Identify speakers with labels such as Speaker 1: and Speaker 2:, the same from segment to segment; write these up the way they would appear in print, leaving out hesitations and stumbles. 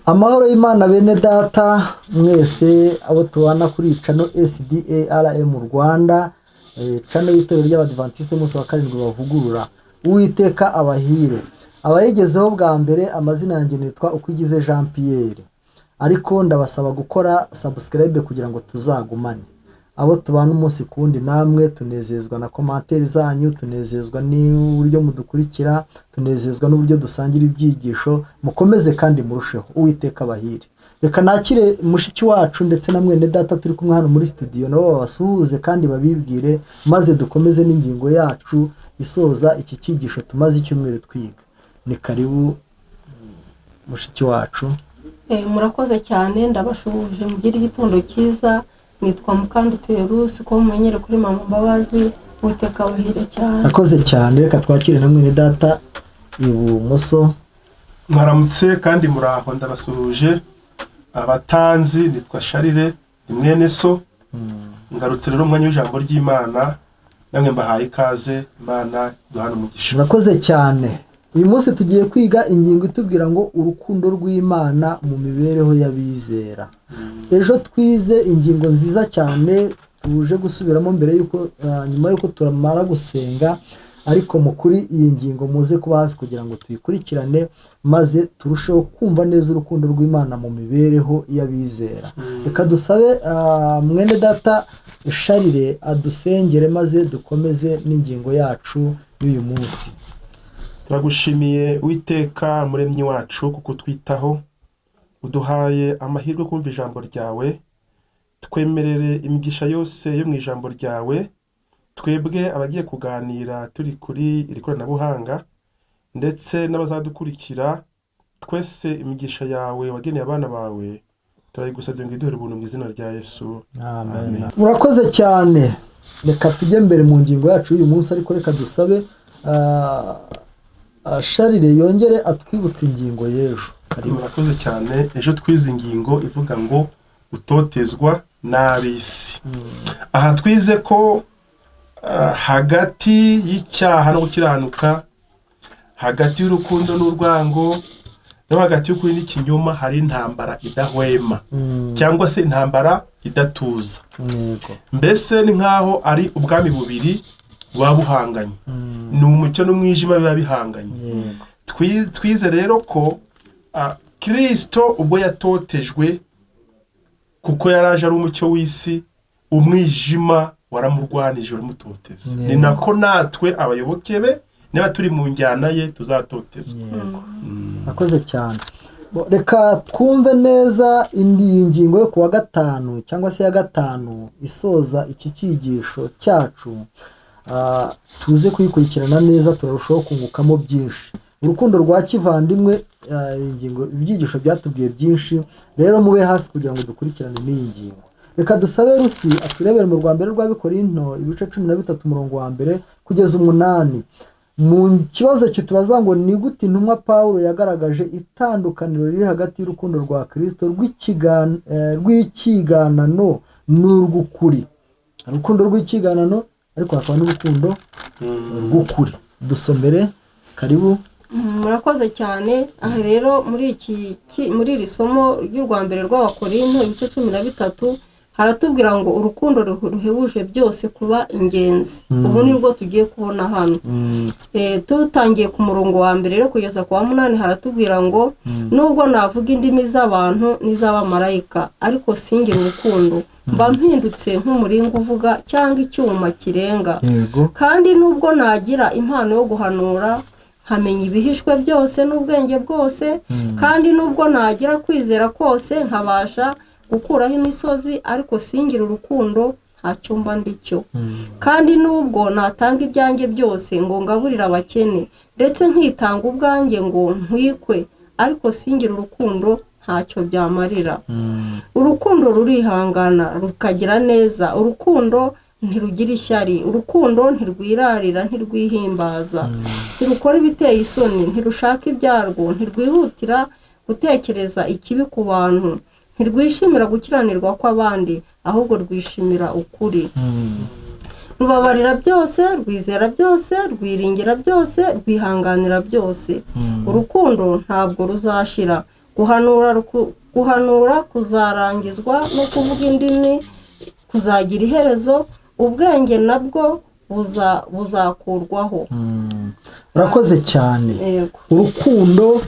Speaker 1: Amahoro y'Imana bene data mwese abo tubana kuri channel SDARM Rwanda, channel y'itorero ry'Abadventiste umunsi wa karindwi bavugurura. Uwiteka abahire. Abayigezeho bwa mbere, amazina yanjye nitwa Ukwigize Jean Pierre. Ariko ndabasaba gukora subscribe kugira ngo tuzagumane. Abo tubana umunsi kundi namwe tunezezwa na commentaire zanyu, tunezezwa n'uburyo mudukurikira, tunezezwa n'uburyo dusangira ibyigisho. Mukomeze kandi murusheho. Uwiteka abahire. Reka nakire mushiki wacu ndetse na mwene data turi kumwe hano muri studio, nabo babasuhuze kandi babibwire, maze dukomeze n'ingingo yacu isoza iki cyigisho tumaze icyumweru twiga. Ni karibu mushiki wacu.
Speaker 2: Murakoze cyane, ndabashuhuje mugire igitondo cyiza. Nitwa Mukanduterusi ko mumenyere kuri Mama Mbabazi. Uwiteka abahire cyane.
Speaker 1: Nakoze cyane. Reka twakire na mwene data ibumoso.
Speaker 3: Mwaramutse kandi muraho, ndabasuhuje abatanzi. Nitwa Sharire ni mwene so. Ngarutse rero umwanya w'ijambo ry'Imana, namwe mbahaye ikaze. Imana duhana umugisha.
Speaker 1: Nakoze cyane. Uyu munsi tugiye kwiga ingingo itubwira ngo urukundo rw'Imana mu mibereho y'abizera. Ejo twize ingingo nziza cyane tuje gusubiramo mbere yuko nyuma yuko turamara gusenga, ariko mu kuri iyi ngingo muze kuba hafi kugira ngo tuyikurikirane maze turusheho kumva neza urukundo rw'Imana mu mibereho y'abizera. Reka dusabe mwene data Sharire adusengere maze dukomeze n'ingingo yacu y'uyu munsi.
Speaker 3: Turagushimiye Uwiteka muremyi wacu kuko twitaho, uduhaye amahirwe kumva ijambo ryawe. Twemerere imigisha yose yo mu ijambo ryawe, twebwe abagiye kuganira turi kuri iri koranabuhanga ndetse n'abazadukurikira, twese imigisha yawe wageneye abana bawe turayigusabye ngo iduhere ubuntu mu izina rya Yesu.
Speaker 1: Amen. Murakoze cyane. Reka tujye mbere mu ngingo yacu y'uyu munsi, ariko reka dusabe Sharire yongere atwibutse ingingo y'ejo.
Speaker 3: Murakoze cyane. Ejo twize ingingo ivuga ngo utotezwa n'ab'isi. Aha twize ko hagati y'icyaha no gukiranuka, hagati y'urukundo n'urwango, no hagati y'ukuri n'ikinyoma hari intambara idahwema, cyangwa se intambara idatuza. Mbese ni nkaho ari ubwami bubiri buba buhanganye. Ni umucyo n'umwijima biba bihanganye. Twize rero ko Kristo ubwo yatotejwe kuko yaraje ari umucyo w'isi, umwijima waramurwanije uramutoteza. Ni nako natwe abayoboke be niba turi mu njyana ye tuzatotezwa.
Speaker 1: Nakoze cyane. Reka twumve neza indi ngingo yo kuwa gatanu cyangwa se ya gatanu isoza iki cyigisho cyacu. Tuze kuyikurikirana neza, turarushaho kungukamo byinshi. Urukundo rwa kivandimwe, ingingo ibyigisho byatubwiye byinshi, rero mube hafi kugira ngo dukurikirane n'iyi ngingo. Reka dusabe Rusi aturebere mu rwambere rw'Abikorinto ibice 13 umurongo wa mbere kugeza 8. Mu kibazo kitubaza ngo ni gute intumwa Paulo yagaragaje itandukaniro riri hagati y'urukundo rwa Kristo rw'ikiganano n'urw'ukuri. Urukundo rw'ikiganano ariko hakaba n'urukundo rw'ukuri. Dusomere. Karibu.
Speaker 2: Murakoze cyane. Aha rero muri iri somo ry'urwambere rw'Abakorinto ibice 13 haratubwira ngo urukundo ruhebuje byose kuba ingenzi. Ubu nibwo tugiye kubona hano. Tutangiye ku murongo wa mbere rero kugeza ku wa 8 haratubwira ngo nubwo navuga indimi z'abantu n'iz'abamarayika ariko singira urukundo, mba mpindutse nk'umuringa uvuga cyangwa icyuma kirenga. Kandi nubwo nagira impano yo guhanura, nkamenya ibihishwe byose n'ubwenge bwose, kandi nubwo nagira kwizera kose nkabasha gukuraho imisozi, ariko singira urukundo ntacyo mba ndicyo. Kandi nubwo natanga ibyanjye byose ngo ngaburire abakene, ndetse nkitanga ubwanjye ngo ntwikwe, ariko singira urukundo ntacyo byamarira. Urukundo rurihangana rukagira neza, urukundo ntirugira ishyari, urukundo ntirwirarira, ntirwihimbaza, ntirukora ibiteye isoni, ntirushaka ibyarwo, ntirwihutira gutekereza ikibi ku bantu, ntirwishimira gukiranirwa kw'abandi, ahubwo rwishimira ukuri. Rubabarira byose, rwizera byose, rwiringira byose, rwihanganira byose. Urukundo ntabwo ruzashira. guhanura kuzarangizwa no kuvuga indimi kuzagira iherezo, ubwenge nabwo buzakurwaho.
Speaker 1: urakoze cyane.
Speaker 2: Yego.
Speaker 1: urukundo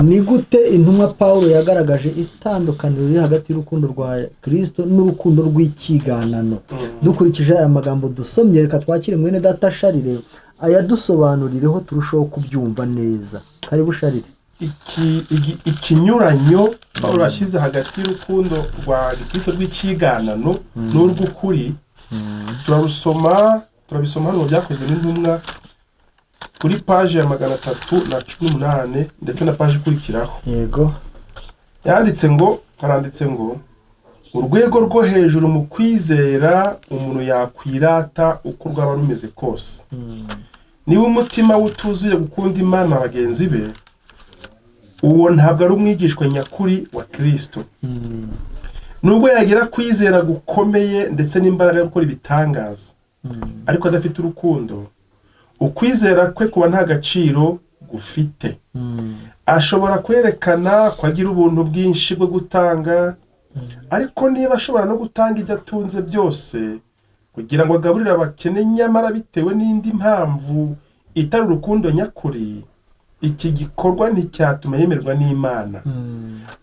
Speaker 1: ni gute intumwa Pawulo yagaragaje itandukaniro riri hagati y'urukundo rwa Kristo n'urukundo rw'ikiganano? Dukurikije aya magambo dusomye, reka twakire mwene data Sharire ayadusobanurireho turushaho kubyumva neza. Karibu Sharire.
Speaker 3: ikinyuranyo Pawulo yashyize hagati y'urukundo rwa Kristo rw'ikiganano n'urw'ukuri turabisoma hano mu Byakozwe n'Intumwa kuri paje ya 318 ndetse na paje ikurikiraho.
Speaker 1: Yego.
Speaker 3: haranditse ngo urwego rwo hejuru mu kwizera umuntu yakwirata uko rwaba rumeze kose. Niba umutima wutuzuye gukunda Imana na bagenzi be, uwo ntabwo ari umwigishwa nyakuri wa Kristo. Nubwo yagira kwizera gukomeye ndetse n'imbaraga yo gukora ibitangaza, ariko adafite urukundo, ukwizera kwe kuba nta gaciro gufite. Ashobora kwerekana ko agira ubuntu bwinshi bwo gutanga, ariko niba ashobora no gutanga ibyo atunze byose kugira ngo agaburire abakene, nyamara bitewe n'indi mpamvu itari urukundo nyakuri, iki gikorwa nticyatuma yemerwa n'Imana.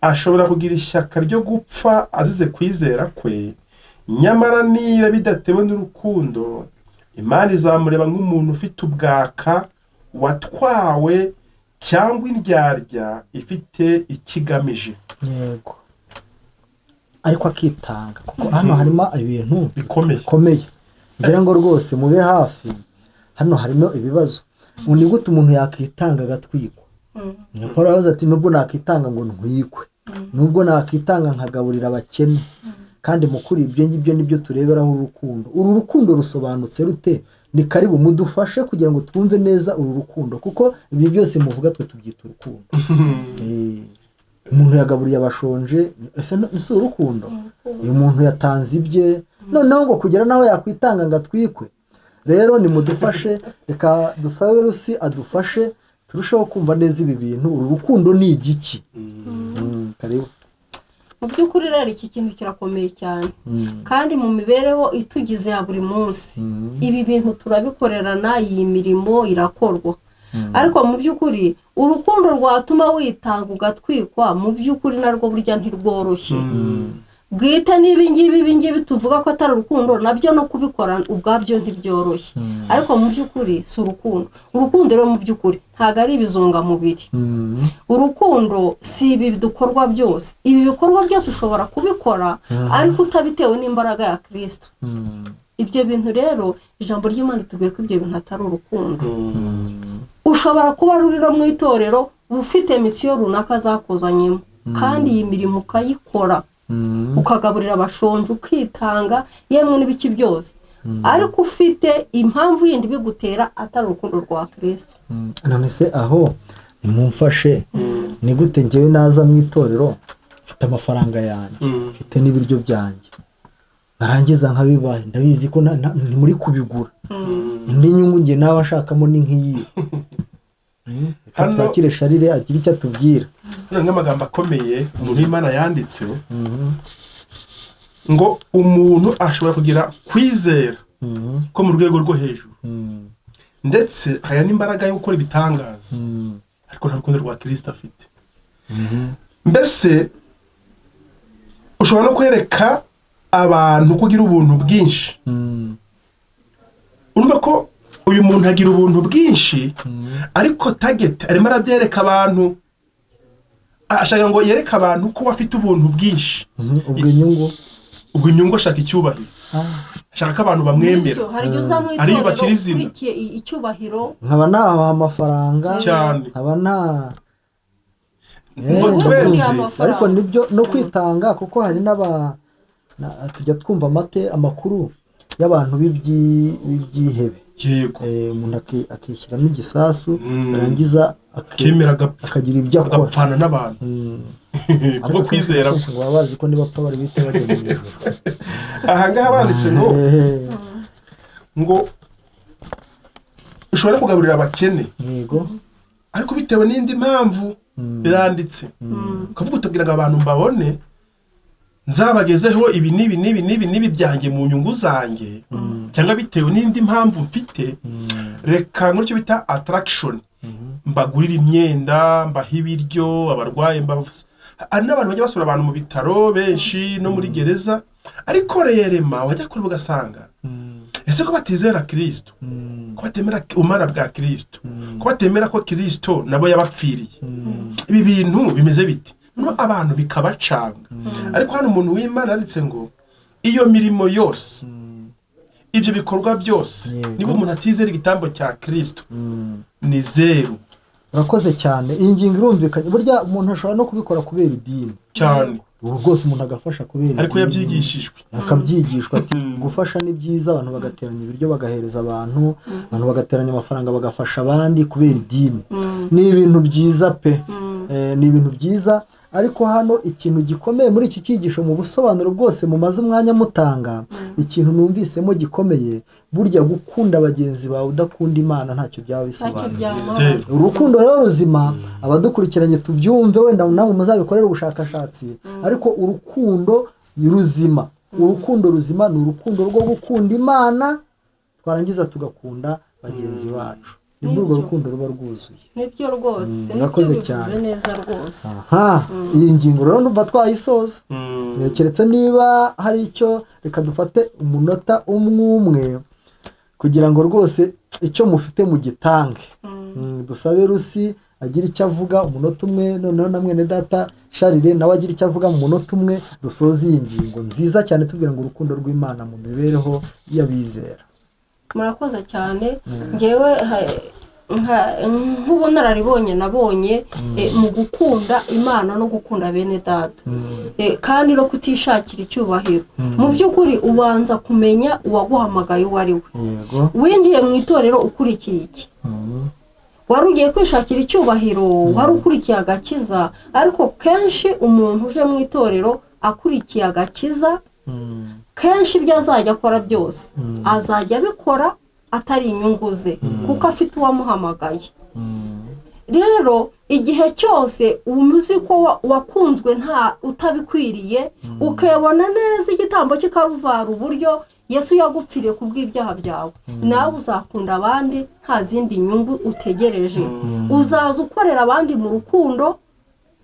Speaker 3: Ashobora kugira ishyaka ryo gupfa azize kwizera kwe, nyamara niba bidatewe n'urukundo, Imana izamureba nk'umuntu ufite ubwaka, watwawe, cyangwa indyarya ifite ikigamije.
Speaker 1: Yego. Ariko akitanga, kuko hano harimo ibintu bikomeye. Ngira ngo rwose mube hafi, hano harimo ibibazo. Ni gute umuntu yakitanga agatwikwa? Paul yavuze ati nubwo nakitanga ngo ntwikwe, nubwo nakitanga nkagaburira abakene. Kandi mukuri ibyo ngibyo nibyo tureberaho urukundo. Uru rukundo rusobanutse rute? Ni karibu mudufashe kugira ngo twumve neza uru rukundo, kuko ibyo byose muvuga twe tubyita urukundo. Umuntu yagaburiye abashonje, ese si urukundo? Uyu muntu yatanze ibye, noneho ngo kugera naho yakwitanga ngo atwikwe. Rero nimudufashe, reka dusabe Rusi adufashe turushaho kumva neza ibi bintu. Uru rukundo ni igiki? Karibu.
Speaker 2: Mu by'ukuri rero iki kintu kirakomeye cyane, kandi mu mibereho itugize ya buri munsi ibi bintu turabikorerana, iyi mirimo irakorwa. Ariko mu by'ukuri urukundo rwatuma witanga ugatwikwa, mu by'ukuri narwo burya ntirworoshye. Bwite n'ibingibi tuvuga ko atari urukundo, nabyo no kubikora ubwabyo ntibyoroshye. Ariko mu by'ukuri si urukundo. Urukundo rero mu by'ukuri ntabwo ari ibizungamubiri. Urukundo si ibi dukorwa byose. Ibi bikorwa byose ushobora kubikora ariko utabitewe n'imbaraga ya Kristo. Ibyo bintu rero ijambo ry'Imana tuvuye ko ibyo bintu atari urukundo. Ushobora kuba ruriro mu itorero ufite misiyo runaka zakuzanyemo, kandi iyi mirimo ukayikora, ukagaburira abashonje, ukitanga, yemwe n'ibiki byose, ariko ufite impamvu yindi bigutera atari urukundo rwa Kristo.
Speaker 1: None se aho nimumfashe, ni gute njyewe naza mu itorero mfite amafaranga yanjye, mfite n'ibiryo byanjye, narangiza nkabibaye, ndabizi ko ni muri kubigura, indi nyungu njye nawe ashakamo ni nk'iyi. Twakire Sharire agira icyo atubwira.
Speaker 3: Nk'amagambo akomeye umuntu Imana yanditse ngo umuntu ashobora kugira kwizera ko mu rwego rwo hejuru, ndetse haya n'imbaraga yo gukora ibitangaza, ariko nta rukundo rwa Kristo afite. Mbese ushobora no kwereka abantu kugira ubuntu bwinshi. Urumva ko uyu muntu agira ubuntu bwinshi, ariko target arimo arabyereka abantu, ashaka ngo yereke abantu ko afite ubuntu bwinshi. ubwo inyungu ashaka icyubahiro, ashaka ko abantu bamwemera,
Speaker 2: ariyo bakiriye icyubahiro,
Speaker 1: nkaba naha amafaranga
Speaker 3: cyane,
Speaker 1: nkaba na ariko nibyo no kwitanga, kuko hari tujya twumva amakuru y'abantu b'ibyihebe.
Speaker 3: Yego.
Speaker 1: Umuntu akishyiramo igisasu, arangiza akagira ibyo akora,
Speaker 3: agapfana n'abantu. Ariko kwizera
Speaker 1: ngo baba bazi ko nibapfa bari bite bagenda mu ijuru.
Speaker 3: Aha ngaha banditse ngo ushobora kugaburira abakene,
Speaker 1: yego,
Speaker 3: ariko bitewe n'indi mpamvu biranditse ukavuga utubwira ngo abantu mbabone nzabagezeho ibi n'ibi byanjye mu nyungu zanjye cyangwa bitewe n'indi mpamvu mfite, reka nk'icyo bita attraction, mbagurira imyenda, mbaha ibiryo abarwaye, hari n'abantu bajya basura abantu mu bitaro benshi no muri gereza, ariko rerema wajya kure ugasanga ese ko batizera Kristo, ko batemera umara bwa Kristo, ko batemera ko Kristo nabo yabapfiriye, ibi bintu bimeze biti no abantu bikabacanga. Ariko hano umuntu w'Imana yanditse ngo iyo mirimo yose, ibyo bikorwa byose, niba umuntu atizera igitambo cya Kristo ni zero.
Speaker 1: Urakoze cyane. Iyi ngingo irumvikanye. Burya umuntu ashobora no kubikora kubera idini
Speaker 3: cyane,
Speaker 1: ubu rwose umuntu agafasha kubera idini,
Speaker 3: ariko yabyigishijwe,
Speaker 1: akabyigishwa ati gufasha ni byiza, abantu bagateranya ibiryo bagahereza abantu bagateranya amafaranga bagafasha abandi kubera idini, ni ibintu byiza pe, ni ibintu byiza. Ariko hano ikintu gikomeye muri iki cyigisho mu busobanuro bwose mumaze umwanya mutanga, ikintu numvisemo gikomeye, burya gukunda bagenzi bawe udakunda Imana ntacyo byaba bisobanura. Urukundo rero ruzima, abadukurikiranye tubyumve, wenda namwe muzabikorera ubushakashatsi, ariko urukundo ruzima, urukundo ruzima ni urukundo rwo gukunda Imana twarangiza tugakunda bagenzi bacu. Ni urwo rukundo ruba rwuzuye.
Speaker 2: Nibyo rwose.
Speaker 1: Murakoze cyane.
Speaker 2: Neza rwose.
Speaker 1: Iyi ngingo rero numva twayisoza. Keretse niba hari icyo, reka dufate umunota umwe kugira ngo rwose icyo mufite mu gitange. Dusabe Rusi agira icyo avuga umunota umwe, noneho na mwene data Charire nawe agira icyo avuga mu munota umwe, dusoze iyi ngingo nziza cyane tubwira ngo urukundo rw'Imana mu mibereho y'abizera.
Speaker 2: Murakoze cyane. Ngewe nk'ubunararibonye nabonye mu gukunda Imana no gukunda bene data, kandi no kutishakira icyubahiro. Mu by'ukuri ubanza kumenya uwaguhamagaye uwo ari we. Winjiye mu itorero ukurikiye iki? Wari ugiye kwishakira icyubahiro, wari ukurikiye agakiza, ariko kenshi umuntu uje mu itorero akurikiye agakiza, kenshi ibyo azajya akora byose azajya abikora atari inyungu ze, kuko afite uwamuhamagaye. Rero igihe cyose umuzi ko wakunzwe nta utabikwiriye, ukabona neza igitambo cy'Ikaruvari uburyo Yesu yagupfiriye kubw'ibyaha byawe, nawe uzakunda abandi nta zindi nyungu utegereje. Uzaza ukorera abandi mu rukundo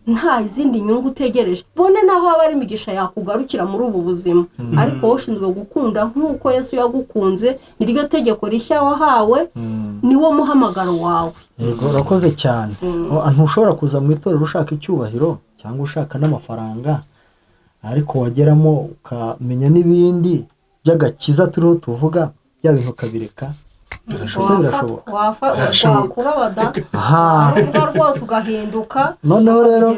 Speaker 2: nta zindi nyungu utegereje, bone naho aba ari imigisha yakugarukira muri ubu buzima. Ariko wowe ushinzwe gukunda nk'uko Yesu yagukunze, niryo tegeko rishya wahawe, niwo muhamagaro wawe.
Speaker 1: Yego, urakoze cyane. Ntushobora kuza mu itorero ushaka icyubahiro cyangwa ushaka n'amafaranga, ariko wageramo ukamenya n'ibindi by'agakiza turiho tuvuga, bya bintu ukabireka. Birashoboka.
Speaker 2: Wakura bada rwose ugahinduka.
Speaker 1: Noneho rero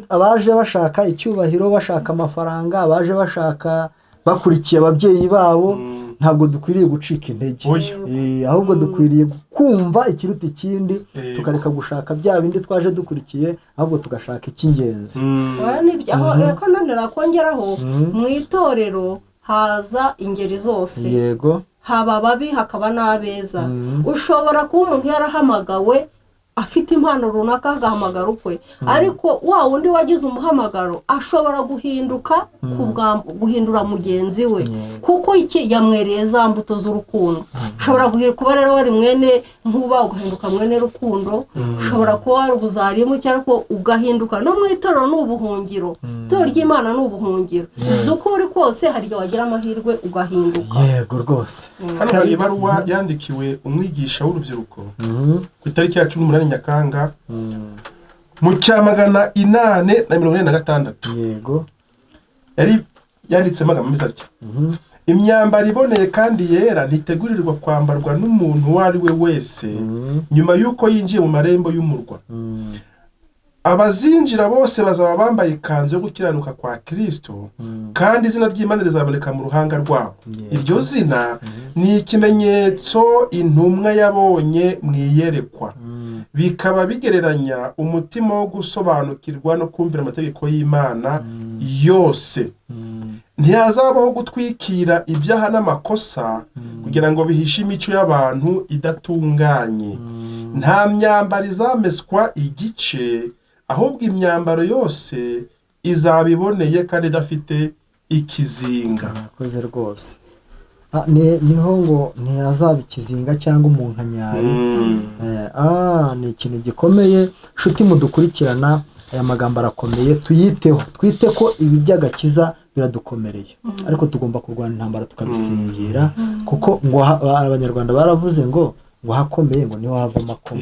Speaker 1: abaje bashaka icyubahiro, bashaka amafaranga, abaje bashaka bakurikiye ababyeyi babo, ntabwo dukwiriye gucika intege, ahubwo dukwiriye kumva ikiruta ikindi, tukareka gushaka bya bindi twaje dukurikiye, ahubwo tugashaka icy'ingenzi.
Speaker 2: Reka none nakongeraho, mu itorero haza ingeri zose.
Speaker 1: Yego.
Speaker 2: Haba ababi hakaba n'abeza. Ushobora kuba umuntu yarahamagawe afite impano runaka agahamagara ukwe, ariko wa wundi wagize umuhamagaro ashobora guhinduka guhindura mugenzi we, kuko iki yamwereye za mbuto z'urukundo. Ushobora kuba rero wari mwene nkuba ugahinduka mwene rukundo, ushobora kuba wari ubuzarimu cyangwa ugahinduka no mu itorero n'ubuhungiro. Itorero ry'Imana n'ubuhungiro, uko uri kose hari igihe wagira amahirwe ugahinduka.
Speaker 1: Yego rwose.
Speaker 3: Hano hari ibaruwa yandikiwe umwigisha w'urubyiruko ku itariki ya 18 Nyakanga mu cya 446.
Speaker 1: Yego.
Speaker 3: Yari yanditsemo amagambo atya: imyambaro iboneye kandi yera ntitegurirwa kwambarwa n'umuntu uwo ari we wese nyuma y'uko yinjiye mu marembo y'umurwa. Abazinjira bose bazaba bambaye ikanzu yo gukiranuka kwa Kristo, kandi izina ry'Imana rizaboneka mu ruhanga rwabo. Iryo zina ni ikimenyetso intumwa yabonye mu iyerekwa, bikaba bigereranya umutima wo gusobanukirwa no kumvira amategeko y'Imana yose. Ntihazabaho gutwikira ibyaha n'amakosa kugira ngo bihishe imico y'abantu idatunganye. nta myambaro izameswa igice, ahubwo imyambaro yose izaba iboneye kandi idafite ikizinga.
Speaker 1: murakoze rwose. Niho ngo ntihazaba ikizinga cyangwa umunkanyari. Ni ikintu gikomeye. Nshuti mudukurikirana, aya magambo arakomeye, tuyiteho, twite ko ibi by'agakiza biradukomereye, ariko tugomba kurwana intambara tukabisingira, kuko ngo abanyarwanda baravuze ngo hakomeye ngo niho hava amakoma.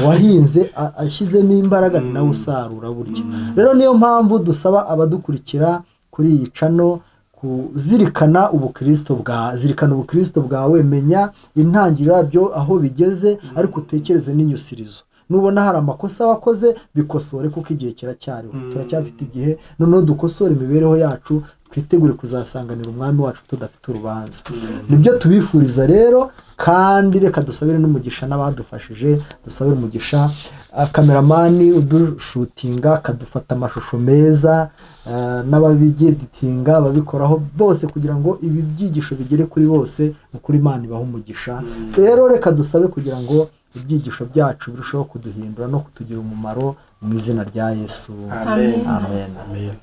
Speaker 1: Uwahinze ashyizemo imbaraga ni nawe usarura burya. Rero niyo mpamvu dusaba abadukurikira kuri iyi cano kuzirikana ubukristo bwawe, menya intangiriro yabyo aho bigeze, ariko utekereze n'inyusirizo. Nubona hari amakosa wakoze bikosore, kuko igihe kiracyariho, turacyafite igihe. Noneho dukosore imibereho yacu, twitegure kuzasanganira umwami wacu tudafite urubanza. Nibyo tubifuriza rero, kandi reka dusabire n'umugisha n'abadufashije. Dusabire umugisha kameramani udushutinga akadufata amashusho meza, n'ababigeditinga babikoraho bose, kugira ngo ibi byigisho bigere kuri bose, ukuri Imana ibaha umugisha. Rero reka dusabe kugira ngo ibyigisho byacu birushaho kuduhindura no kutugira umumaro, mu izina rya Yesu.
Speaker 3: Amen.
Speaker 1: Amen.
Speaker 3: Amen.